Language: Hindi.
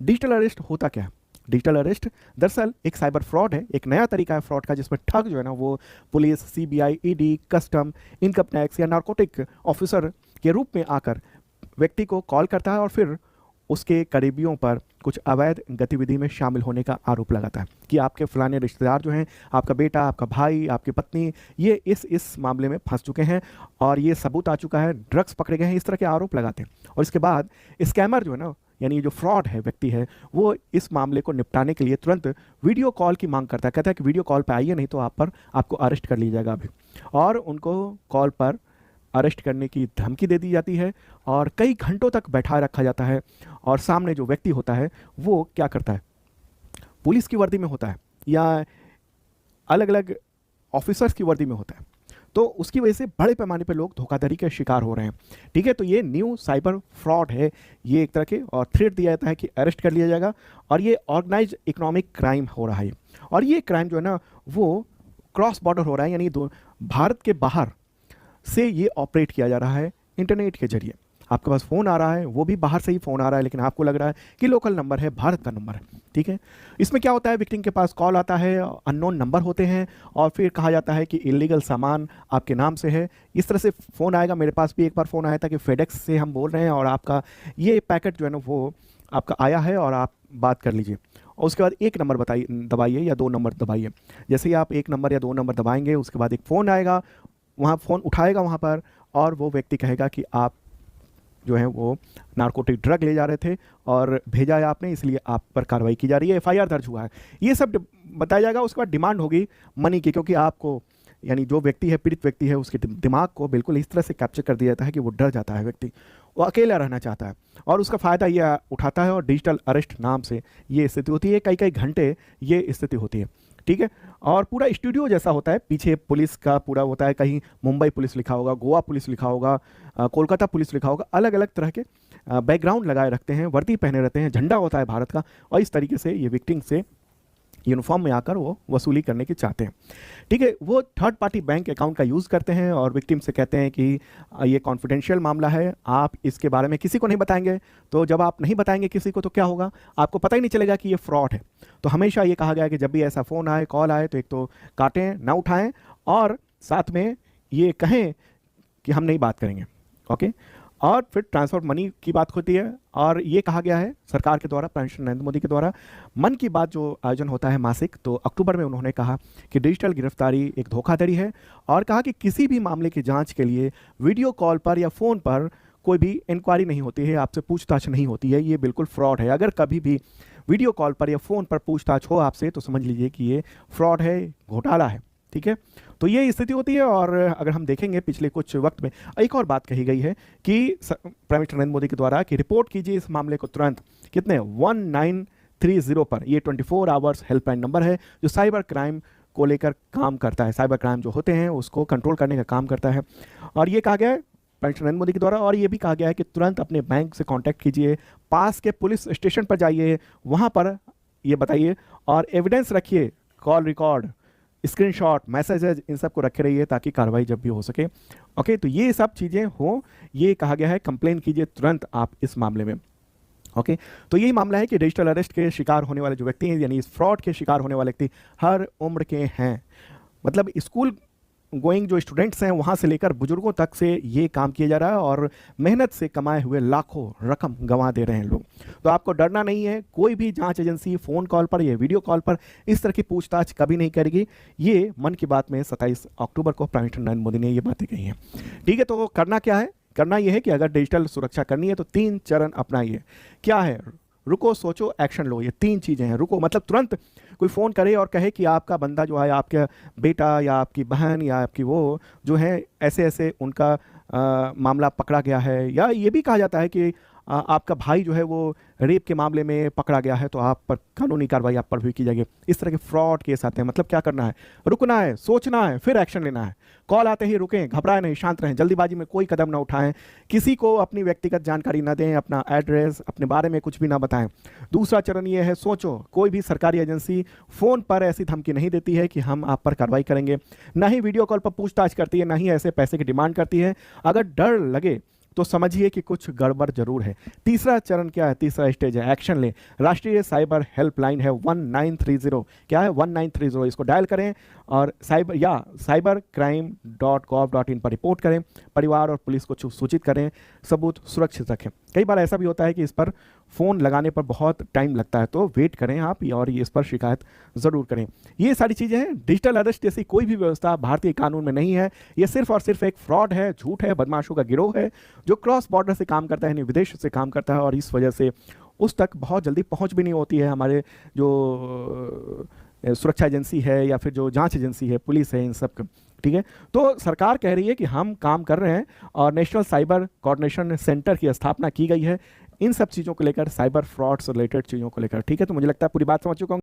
डिजिटल अरेस्ट होता क्या है? डिजिटल अरेस्ट दरअसल एक साइबर फ्रॉड है, एक नया तरीका है फ्रॉड का जिसमें ठग जो है ना वो police, CBI, ED, custom, income tax या नारकोटिक ऑफिसर के रूप में आकर व्यक्ति को कॉल करता है और फिर उसके करीबियों पर कुछ अवैध गतिविधि में शामिल होने का आरोप लगाता है कि आपके फलाने रिश्तेदार जो हैं, आपका बेटा, आपका भाई, आपकी पत्नी, ये इस मामले में फंस चुके हैं और ये सबूत आ चुका है, ड्रग्स पकड़े गए हैं, इस तरह के आरोप लगाते हैं। और इसके बाद स्कैमर जो है ना, यानी जो फ्रॉड है व्यक्ति है, वो इस मामले को निपटाने के लिए तुरंत वीडियो कॉल की मांग करता है। कहता है कि वीडियो कॉल पर आइए, नहीं तो आपको अरेस्ट कर लिया जाएगा अभी। और उनको कॉल पर अरेस्ट करने की धमकी दे दी जाती है और कई घंटों तक बैठाए रखा जाता है। और सामने जो व्यक्ति होता है वो क्या करता है, पुलिस की वर्दी में होता है या अलग अलग ऑफिसर्स की वर्दी में होता है, तो उसकी वजह से बड़े पैमाने पर लोग धोखाधड़ी के शिकार हो रहे हैं। ठीक है, तो ये न्यू साइबर फ्रॉड है, ये एक तरह के, और थ्रेट दिया जाता है कि अरेस्ट कर लिया जाएगा और ये ऑर्गेनाइज इकोनॉमिक क्राइम हो रहा है। और ये क्राइम जो है ना वो क्रॉस बॉर्डर हो रहा है, यानी भारत के बाहर से ये ऑपरेट किया जा रहा है इंटरनेट के जरिए। आपके पास फ़ोन आ रहा है, वो भी बाहर से ही फ़ोन आ रहा है, लेकिन आपको लग रहा है कि लोकल नंबर है, भारत का नंबर है। ठीक है, इसमें क्या होता है, विक्टिम के पास कॉल आता है, अननोन नंबर होते हैं और फिर कहा जाता है कि इलीगल सामान आपके नाम से है। इस तरह से फ़ोन आएगा। मेरे पास भी एक बार फ़ोन आया था कि फेडेक्स से हम बोल रहे हैं और आपका ये पैकेट जो है ना वो आपका आया है और आप बात कर लीजिए। और उसके बाद एक नंबर दबाइए या 2 नंबर दबाइए। जैसे ही आप 1 नंबर या 2 नंबर दबाएंगे, उसके बाद एक फ़ोन आएगा, वहाँ फ़ोन उठाएगा वहाँ पर और वो व्यक्ति कहेगा कि आप जो है वो नारकोटिक ड्रग ले जा रहे थे और भेजा है आपने, इसलिए आप पर कार्रवाई की जा रही है, एफआईआर दर्ज हुआ है, ये सब बताया जाएगा। उसके बाद डिमांड होगी मनी की, क्योंकि आपको, यानी जो व्यक्ति है, पीड़ित व्यक्ति है, उसके दिमाग को बिल्कुल इस तरह से कैप्चर कर दिया जाता है कि वो डर जाता है व्यक्ति, वो अकेला रहना चाहता है और उसका फ़ायदा ये उठाता है। और डिजिटल अरेस्ट नाम से ये स्थिति होती है, कई कई घंटे ये स्थिति होती है। ठीक है, और पूरा स्टूडियो जैसा होता है, पीछे पुलिस का पूरा होता है, कहीं मुंबई पुलिस लिखा होगा, गोवा पुलिस लिखा होगा, कोलकाता पुलिस लिखा होगा, अलग अलग तरह के बैकग्राउंड लगाए रखते हैं, वर्दी पहने रहते हैं, झंडा होता है भारत का, और इस तरीके से ये विक्टिम से यूनिफॉर्म में आकर वो वसूली करने की चाहते हैं। ठीक है, वो थर्ड पार्टी बैंक अकाउंट का यूज़ करते हैं और विक्टिम से कहते हैं कि ये कॉन्फिडेंशियल मामला है, आप इसके बारे में किसी को नहीं बताएंगे। तो जब आप नहीं बताएंगे किसी को तो क्या होगा, आपको पता ही नहीं चलेगा कि ये फ्रॉड है। तो हमेशा ये कहा गया है कि जब भी ऐसा फ़ोन आए, कॉल आए, तो एक तो काटें, ना उठाएं और साथ में ये कहें कि हम नहीं बात करेंगे। ओके, और फिर ट्रांसफर मनी की बात होती है और ये कहा गया है सरकार के द्वारा, प्राइम मिनिस्टर नरेंद्र मोदी के द्वारा मन की बात जो आयोजन होता है मासिक, तो अक्टूबर में उन्होंने कहा कि डिजिटल गिरफ्तारी एक धोखाधड़ी है और कहा कि किसी भी मामले की जांच के लिए वीडियो कॉल पर या फ़ोन पर कोई भी इंक्वायरी नहीं होती है, आपसे पूछताछ नहीं होती है, ये बिल्कुल फ्रॉड है। अगर कभी भी वीडियो कॉल पर या फ़ोन पर पूछताछ हो आपसे तो समझ लीजिए कि ये फ्रॉड है, घोटाला है। ठीक है, तो ये स्थिति होती है। और अगर हम देखेंगे पिछले कुछ वक्त में एक और बात कही गई है कि प्राइम मिनिस्टर नरेंद्र मोदी के द्वारा कि रिपोर्ट कीजिए इस मामले को तुरंत, कितने 1930 पर, ये 24 आवर्स हेल्पलाइन नंबर है जो साइबर क्राइम को लेकर काम करता है, साइबर क्राइम जो होते हैं उसको कंट्रोल करने का काम करता है। और ये कहा गया है प्राइम मिनिस्टर नरेंद्र मोदी के द्वारा, और ये भी कहा गया है कि तुरंत अपने बैंक से कांटेक्ट कीजिए, पास के पुलिस स्टेशन पर जाइए, वहाँ पर ये बताइए और एविडेंस रखिए, कॉल रिकॉर्ड, स्क्रीनशॉट, मैसेजेज, इन सब को रखे रहिए ताकि कार्रवाई जब भी हो सके। ओके, तो ये सब चीज़ें हो, ये कहा गया है, कंप्लेन कीजिए तुरंत आप इस मामले में। ओके, तो यही मामला है कि डिजिटल अरेस्ट के शिकार होने वाले जो व्यक्ति हैं, यानी इस फ्रॉड के शिकार होने वाले व्यक्ति हर उम्र के हैं। मतलब स्कूल गोइंग जो स्टूडेंट्स हैं वहाँ से लेकर बुजुर्गों तक से ये काम किया जा रहा है और मेहनत से कमाए हुए लाखों रकम गंवा दे रहे हैं लोग। तो आपको डरना नहीं है, कोई भी जांच एजेंसी फ़ोन कॉल पर या वीडियो कॉल पर इस तरह की पूछताछ कभी नहीं करेगी। ये मन की बात में 27 अक्टूबर को प्राइम मिनिस्टर नरेंद्र मोदी ने ये बातें कही हैं। ठीक है, तो करना क्या है, करना ये है कि अगर डिजिटल सुरक्षा करनी है तो 3 चरण अपनाइए। क्या है, रुको, सोचो, एक्शन लो, ये 3 चीज़ें हैं। रुको मतलब तुरंत कोई फ़ोन करे और कहे कि आपका बंदा जो है, आपका बेटा या आपकी बहन या आपकी वो जो है ऐसे ऐसे उनका मामला पकड़ा गया है, या ये भी कहा जाता है कि आपका भाई जो है वो रेप के मामले में पकड़ा गया है तो आप पर कानूनी कार्रवाई आप पर भी की जाएगी। इस तरह के फ्रॉड केस आते हैं। मतलब क्या करना है, रुकना है, सोचना है, फिर एक्शन लेना है। कॉल आते ही रुकें, घबराएं नहीं, शांत रहें, जल्दीबाजी में कोई कदम ना उठाएं, किसी को अपनी व्यक्तिगत जानकारी ना दें, अपना एड्रेस, अपने बारे में कुछ भी ना बताएं। दूसरा चरण ये है, सोचो, कोई भी सरकारी एजेंसी फ़ोन पर ऐसी धमकी नहीं देती है कि हम आप पर कार्रवाई करेंगे, ना ही वीडियो कॉल पर पूछताछ करती है, ना ही ऐसे पैसे की डिमांड करती है। अगर डर लगे तो समझिए कि कुछ गड़बड़ जरूर है। तीसरा चरण क्या है, तीसरा स्टेज है एक्शन ले। राष्ट्रीय साइबर हेल्पलाइन है 1930, क्या है 1930, इसको डायल करें और cybercrime.gov.in पर रिपोर्ट करें, परिवार और पुलिस को सूचित करें, सबूत सुरक्षित रखें। कई बार ऐसा भी होता है कि इस पर फ़ोन लगाने पर बहुत टाइम लगता है, तो वेट करें आप और इस पर शिकायत ज़रूर करें। ये सारी चीज़ें हैं। डिजिटल अरेस्ट जैसी कोई भी व्यवस्था भारतीय कानून में नहीं है। ये सिर्फ और सिर्फ एक फ्रॉड है, झूठ है, बदमाशों का गिरोह है जो क्रॉस बॉर्डर से काम करता है, यानी विदेश से काम करता है, और इस वजह से उस तक बहुत जल्दी पहुंच भी नहीं होती है। हमारे जो सुरक्षा एजेंसी है या फिर जो जांच एजेंसी है, पुलिस है, इन सब का, ठीक है। तो सरकार कह रही है कि हम काम कर रहे हैं और नेशनल साइबर कोऑर्डिनेशन सेंटर की स्थापना की गई है इन सब चीज़ों को लेकर, साइबर फ्रॉड से रिलेटेड चीज़ों को लेकर, ठीक है। तो मुझे लगता है पूरी बात समझ चुका हूं।